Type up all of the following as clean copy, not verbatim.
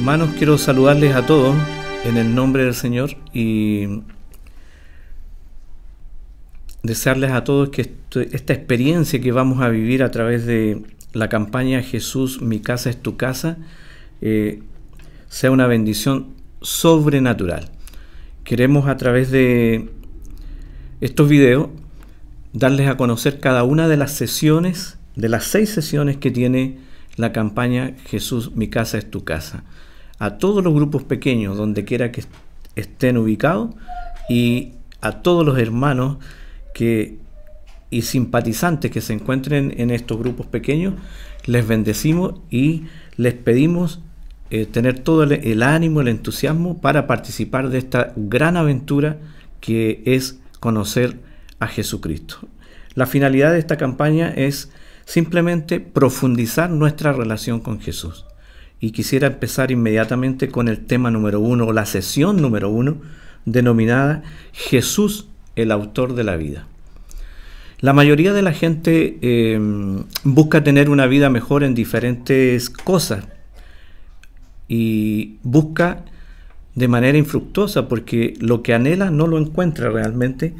Hermanos, quiero saludarles a todos en el nombre del Señor y desearles a todos que esta experiencia que vamos a vivir a través de la campaña Jesús, mi casa es tu casa, sea una bendición sobrenatural. Queremos a través de estos videos darles a conocer cada una de las sesiones, de las 6 sesiones que tiene la campaña Jesús, mi casa es tu casa, a todos los grupos pequeños, donde quiera que estén ubicados, y a todos los hermanos y simpatizantes que se encuentren en estos grupos pequeños, les bendecimos y les pedimos tener todo el ánimo, el entusiasmo para participar de esta gran aventura que es conocer a Jesucristo. La finalidad de esta campaña es simplemente profundizar nuestra relación con Jesús. Y quisiera empezar inmediatamente con el tema número 1, o la sesión número 1, denominada Jesús, el autor de la vida. La mayoría de la gente busca tener una vida mejor en diferentes cosas y busca de manera infructuosa porque lo que anhela no lo encuentra realmente,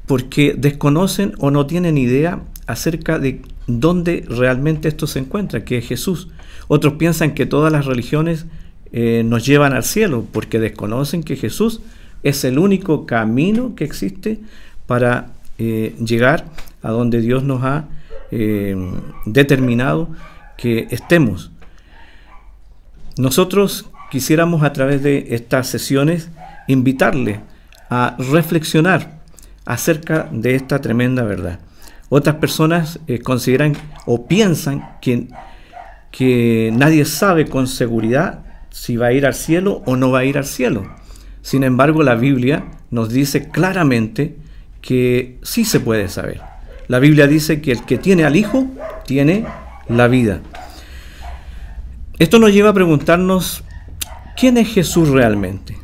porque desconocen o no tienen idea acerca de dónde realmente esto se encuentra, que es Jesús. Otros piensan que todas las religiones nos llevan al cielo porque desconocen que Jesús es el único camino que existe para llegar a donde Dios nos ha determinado que estemos. Nosotros quisiéramos a través de estas sesiones invitarle a reflexionar acerca de esta tremenda verdad. Otras personas consideran o piensan que nadie sabe con seguridad si va a ir al cielo o no va a ir al cielo. Sin embargo, la Biblia nos dice claramente que sí se puede saber. La Biblia dice que el que tiene al Hijo tiene la vida. Esto nos lleva a preguntarnos, ¿quién es Jesús realmente?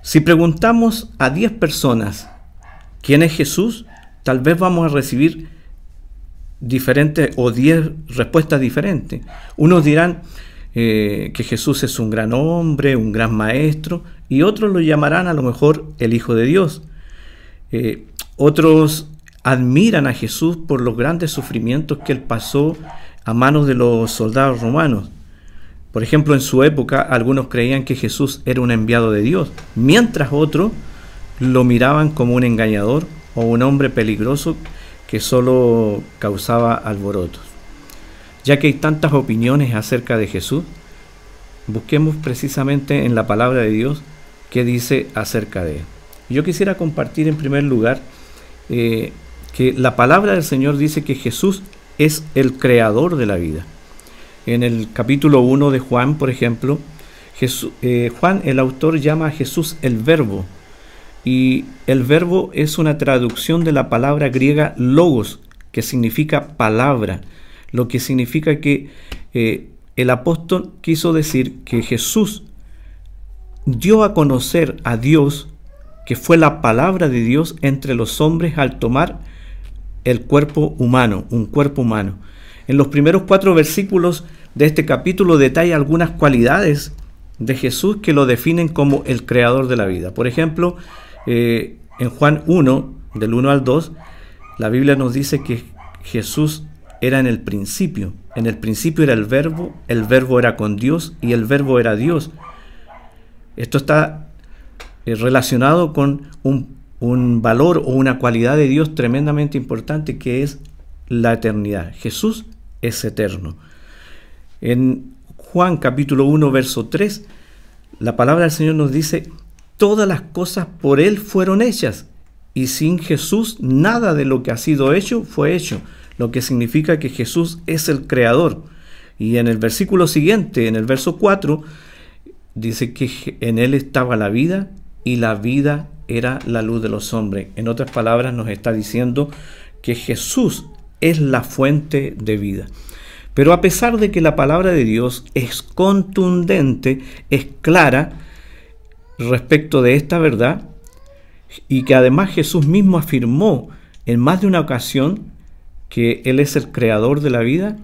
Si preguntamos a 10 personas, ¿quién es Jesús?, tal vez vamos a recibir diferentes o 10 respuestas diferentes. Unos dirán que Jesús es un gran hombre, un gran maestro, y otros lo llamarán a lo mejor el Hijo de Dios. Otros admiran a Jesús por los grandes sufrimientos que él pasó a manos de los soldados romanos. Por ejemplo, en su época, algunos creían que Jesús era un enviado de Dios, mientras otros lo miraban como un engañador o un hombre peligroso que solo causaba alborotos. Ya que hay tantas opiniones acerca de Jesús, busquemos precisamente en la palabra de Dios qué dice acerca de él. Yo quisiera compartir en primer lugar que la palabra del Señor dice que Jesús es el creador de la vida. En el capítulo 1 de Juan, por ejemplo, Juan, el autor, llama a Jesús el Verbo. Y el verbo es una traducción de la palabra griega logos, que significa palabra, lo que significa que el apóstol quiso decir que Jesús dio a conocer a Dios, que fue la palabra de Dios entre los hombres al tomar el cuerpo humano, un cuerpo humano. En los primeros 4 versículos de este capítulo detalla algunas cualidades de Jesús que lo definen como el creador de la vida. Por ejemplo, en Juan 1, del 1 al 2, la Biblia nos dice que Jesús era en el principio era el verbo era con Dios y el verbo era Dios. Esto está relacionado con un valor o una cualidad de Dios tremendamente importante, que es la eternidad. Jesús es eterno. En Juan capítulo 1, verso 3, la palabra del Señor nos dice: todas las cosas por Él fueron hechas, y sin Jesús nada de lo que ha sido hecho fue hecho, lo que significa que Jesús es el creador. Y en el versículo siguiente, en el verso 4, dice que en Él estaba la vida, y la vida era la luz de los hombres. En otras palabras, nos está diciendo que Jesús es la fuente de vida. Pero a pesar de que la palabra de Dios es contundente, es clara respecto de esta verdad, y que además Jesús mismo afirmó en más de una ocasión que Él es el creador de la vida,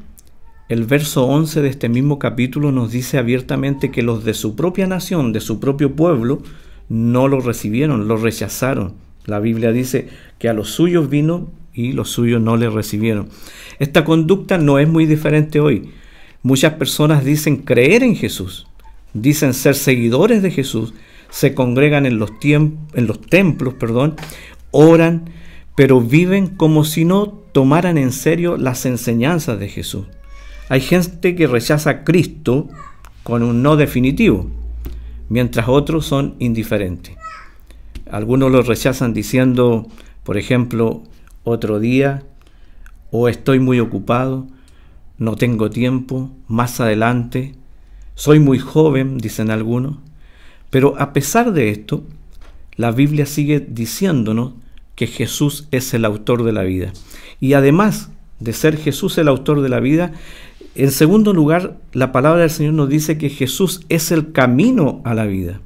El verso 11 de este mismo capítulo nos dice abiertamente que los de su propia nación, de su propio pueblo, no lo recibieron, lo rechazaron. La Biblia dice que a los suyos vino y los suyos no le recibieron. Esta conducta no es muy diferente hoy. Muchas personas dicen creer en Jesús, dicen ser seguidores de Jesús, se congregan en los templos, oran, pero viven como si no tomaran en serio las enseñanzas de Jesús. Hay gente que rechaza a Cristo con un no definitivo, mientras otros son indiferentes. Algunos lo rechazan diciendo, por ejemplo, otro día, o estoy muy ocupado, no tengo tiempo, más adelante, soy muy joven, dicen algunos. Pero a pesar de esto, la Biblia sigue diciéndonos que Jesús es el autor de la vida. Y además de ser Jesús el autor de la vida, en segundo lugar, la palabra del Señor nos dice que Jesús es el camino a la vida.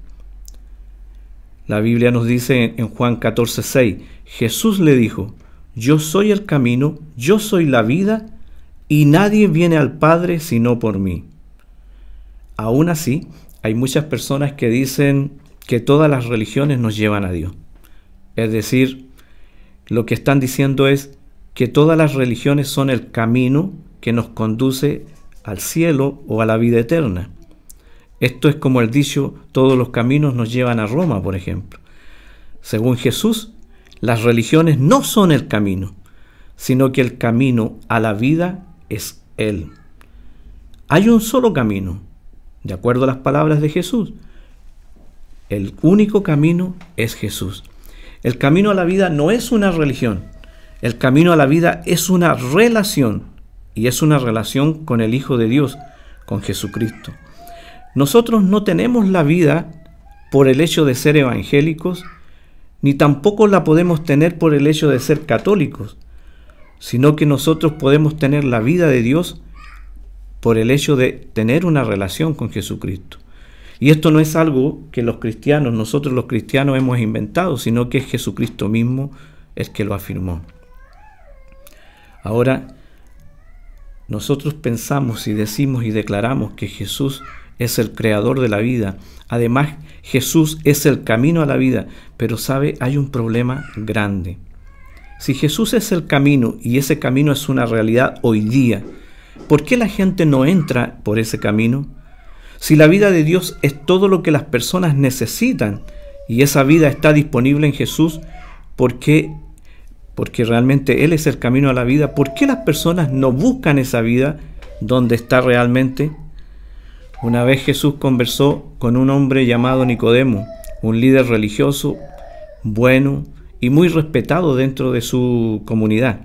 La Biblia nos dice en Juan 14:6, Jesús le dijo, yo soy el camino, yo soy la vida, y nadie viene al Padre sino por mí. Aún así, hay muchas personas que dicen que todas las religiones nos llevan a Dios. Es decir, lo que están diciendo es que todas las religiones son el camino que nos conduce al cielo o a la vida eterna. Esto es como el dicho, todos los caminos nos llevan a Roma, por ejemplo. Según Jesús, las religiones no son el camino, sino que el camino a la vida es Él. Hay un solo camino, de acuerdo a las palabras de Jesús. El único camino es Jesús. El camino a la vida no es una religión. El camino a la vida es una relación, y es una relación con el Hijo de Dios, con Jesucristo. Nosotros no tenemos la vida por el hecho de ser evangélicos, ni tampoco la podemos tener por el hecho de ser católicos, sino que nosotros podemos tener la vida de Dios por el hecho de tener una relación con Jesucristo. Y esto no es algo que nosotros los cristianos hemos inventado, sino que es Jesucristo mismo el que lo afirmó. Ahora, nosotros pensamos y decimos y declaramos que Jesús es el creador de la vida. Además, Jesús es el camino a la vida. Pero ¿sabe? Hay un problema grande. Si Jesús es el camino y ese camino es una realidad hoy día, ¿por qué la gente no entra por ese camino? Si la vida de Dios es todo lo que las personas necesitan y esa vida está disponible en Jesús, ¿por qué? Porque realmente Él es el camino a la vida. ¿Por qué las personas no buscan esa vida donde está realmente? Una vez Jesús conversó con un hombre llamado Nicodemo, un líder religioso, bueno y muy respetado dentro de su comunidad.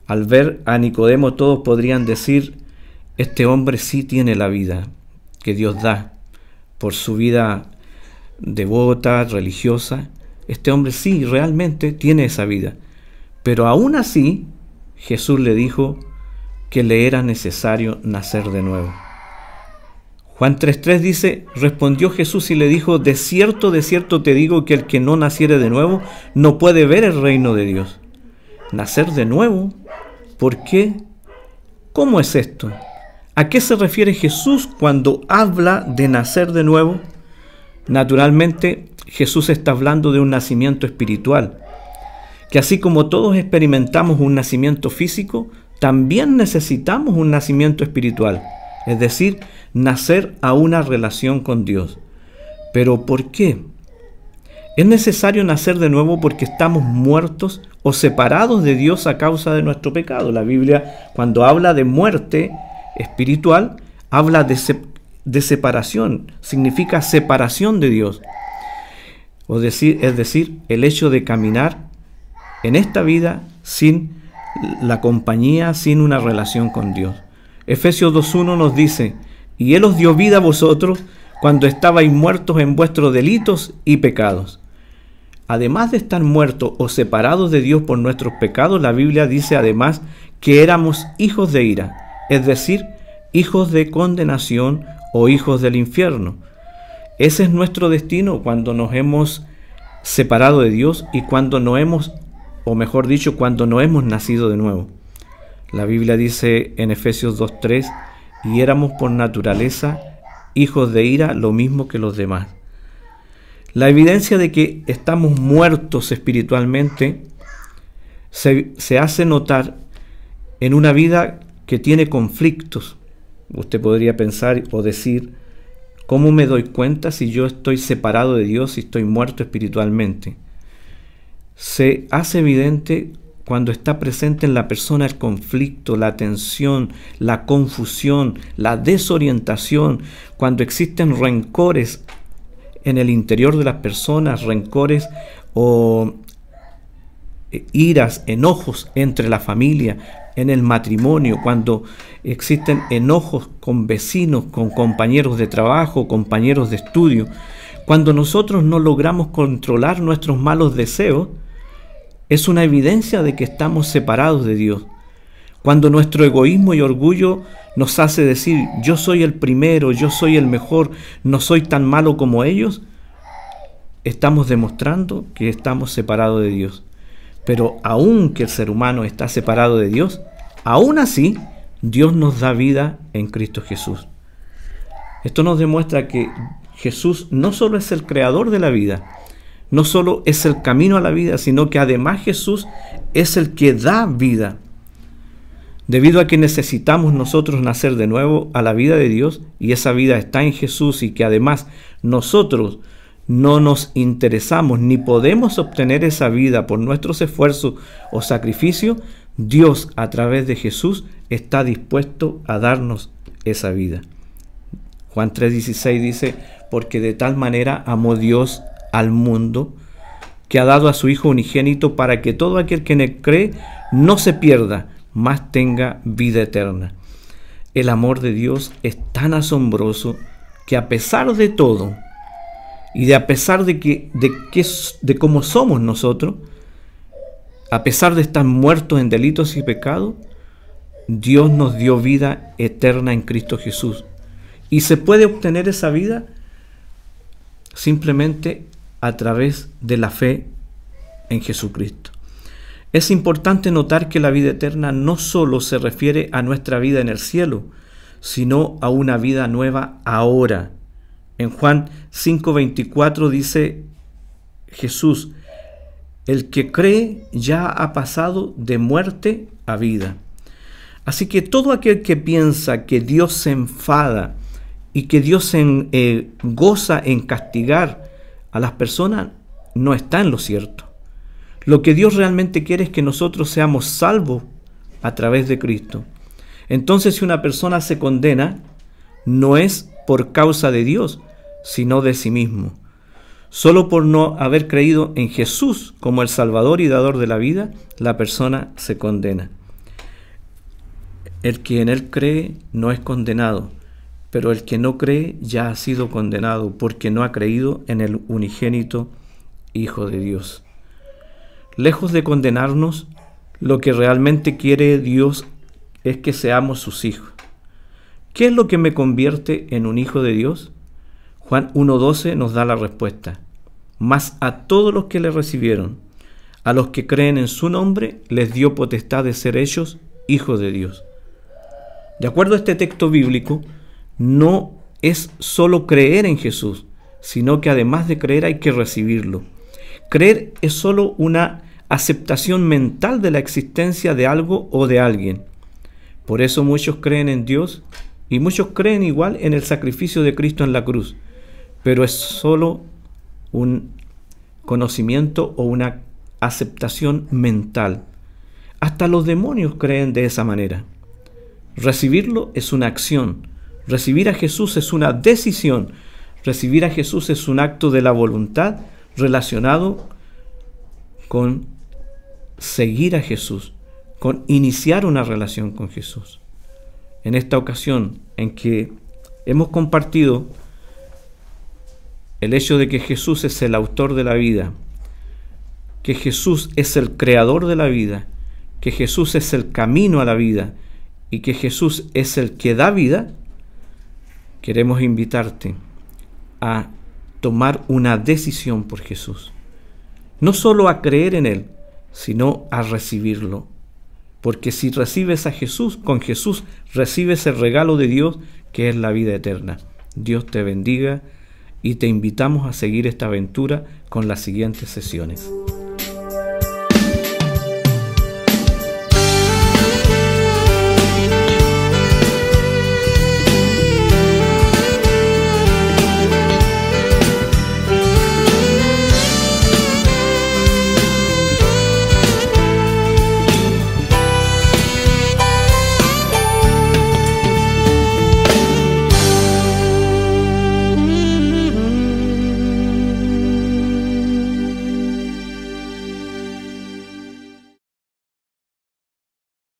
Al ver a Nicodemo todos podrían decir, este hombre sí tiene la vida que Dios da por su vida devota, religiosa. Este hombre sí realmente tiene esa vida. Pero aún así, Jesús le dijo que le era necesario nacer de nuevo. Juan 3:3 dice, respondió Jesús y le dijo, de cierto te digo que el que no naciere de nuevo no puede ver el reino de Dios. ¿Nacer de nuevo? ¿Por qué? ¿Cómo es esto? ¿A qué se refiere Jesús cuando habla de nacer de nuevo? Naturalmente, Jesús está hablando de un nacimiento espiritual, que así como todos experimentamos un nacimiento físico, también necesitamos un nacimiento espiritual, es decir, nacer a una relación con Dios. ¿Pero por qué? Es necesario nacer de nuevo porque estamos muertos o separados de Dios a causa de nuestro pecado. La Biblia, cuando habla de muerte espiritual, habla de separación, significa separación de Dios. Es decir, el hecho de caminar en esta vida sin la compañía, sin una relación con Dios. Efesios 2:1 nos dice, y Él os dio vida a vosotros cuando estabais muertos en vuestros delitos y pecados. Además de estar muertos o separados de Dios por nuestros pecados, la Biblia dice además que éramos hijos de ira, es decir, hijos de condenación o hijos del infierno. Ese es nuestro destino cuando nos hemos separado de Dios y cuando no hemos, o mejor dicho, cuando no hemos nacido de nuevo. La Biblia dice en Efesios 2:3, y éramos por naturaleza hijos de ira, lo mismo que los demás. La evidencia de que estamos muertos espiritualmente se hace notar en una vida que tiene conflictos. Usted podría pensar o decir, ¿cómo me doy cuenta si yo estoy separado de Dios, si estoy muerto espiritualmente? Se hace evidente cuando está presente en la persona el conflicto, la tensión, la confusión, la desorientación, cuando existen rencores en el interior de las personas, rencores o iras, enojos entre la familia, en el matrimonio, cuando existen enojos con vecinos, con compañeros de trabajo, compañeros de estudio, cuando nosotros no logramos controlar nuestros malos deseos, es una evidencia de que estamos separados de Dios. Cuando nuestro egoísmo y orgullo nos hace decir, yo soy el primero, yo soy el mejor, no soy tan malo como ellos, estamos demostrando que estamos separados de Dios. Pero aun que el ser humano está separado de Dios, aún así, Dios nos da vida en Cristo Jesús. Esto nos demuestra que Jesús no solo es el creador de la vida, no solo es el camino a la vida, sino que además Jesús es el que da vida. Debido a que necesitamos nosotros nacer de nuevo a la vida de Dios, y esa vida está en Jesús, y que además nosotros no nos interesamos ni podemos obtener esa vida por nuestros esfuerzos o sacrificios, Dios a través de Jesús está dispuesto a darnos esa vida. Juan 3:16 dice, porque de tal manera amó Dios al mundo, que ha dado a su Hijo unigénito, para que todo aquel que en él cree no se pierda, mas tenga vida eterna. El amor de Dios es tan asombroso que a pesar de todo, y de a pesar de cómo somos nosotros, a pesar de estar muertos en delitos y pecados, Dios nos dio vida eterna en Cristo Jesús. Y se puede obtener esa vida simplemente a través de la fe en Jesucristo. Es importante notar que la vida eterna no solo se refiere a nuestra vida en el cielo, sino a una vida nueva ahora. En Juan 5:24 dice Jesús, el que cree ya ha pasado de muerte a vida. Así que todo aquel que piensa que Dios se enfada y que Dios se goza en castigar a las personas, no está en lo cierto. Lo que Dios realmente quiere es que nosotros seamos salvos a través de Cristo. Entonces, si una persona se condena, no es por causa de Dios, sino de sí mismo. Solo por no haber creído en Jesús como el Salvador y Dador de la vida, la persona se condena. El que en Él cree no es condenado, pero el que no cree ya ha sido condenado porque no ha creído en el unigénito Hijo de Dios. Lejos de condenarnos, lo que realmente quiere Dios es que seamos sus hijos. ¿Qué es lo que me convierte en un hijo de Dios? Juan 1:12 nos da la respuesta. Mas a todos los que le recibieron, a los que creen en su nombre, les dio potestad de ser hechos hijos de Dios. De acuerdo a este texto bíblico, no es solo creer en Jesús, sino que además de creer hay que recibirlo. Creer es solo una aceptación mental de la existencia de algo o de alguien. Por eso muchos creen en Dios y muchos creen igual en el sacrificio de Cristo en la cruz, pero es solo un conocimiento o una aceptación mental. Hasta los demonios creen de esa manera. Recibirlo es una acción. Recibir a Jesús es una decisión. Recibir a Jesús es un acto de la voluntad relacionado con seguir a Jesús, con iniciar una relación con Jesús. En esta ocasión en que hemos compartido el hecho de que Jesús es el autor de la vida, que Jesús es el creador de la vida, que Jesús es el camino a la vida y que Jesús es el que da vida, queremos invitarte a tomar una decisión por Jesús. No solo a creer en Él, sino a recibirlo. porque si recibes a Jesús, con Jesús recibes el regalo de Dios, que es la vida eterna. Dios te bendiga y te invitamos a seguir esta aventura con las siguientes sesiones.